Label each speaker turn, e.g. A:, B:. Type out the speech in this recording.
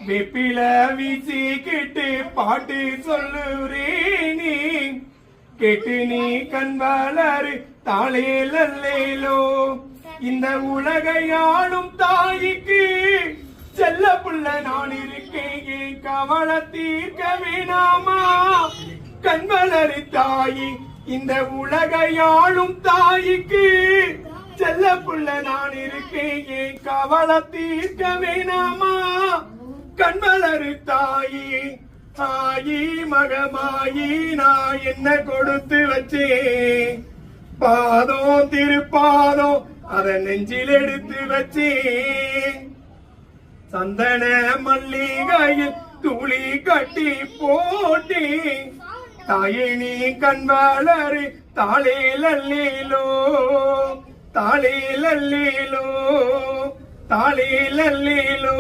A: வெப்பில வீசி கேட்டு பாட்டு சொல்லுறேனே கேட்டு நீ கண் வளரு தாளேலோ இந்த உலகையாளும் தாய்க்கு செல்ல புள்ள நான் இருக்கேன் கவலை தீர்க்க வேணாமா கண் வளரு தாயி இந்த உலகையாளும் தாய்க்கு செல்ல புள்ள நான் இருக்கேன் கவலை தீர்க்க வேணாமா கண்மலரு தாயி தாயி மகமாயி நான் என்ன கொடுத்து வச்சேன் பாதம் திருப்பாதம் அத நெஞ்சில் எடுத்து வச்சேன் சந்தன மல்லிகையில் துளி கட்டி போட்டேன் தாயே நீ கண் வளரு தாளேலோ தாளேலோ தாளேலோ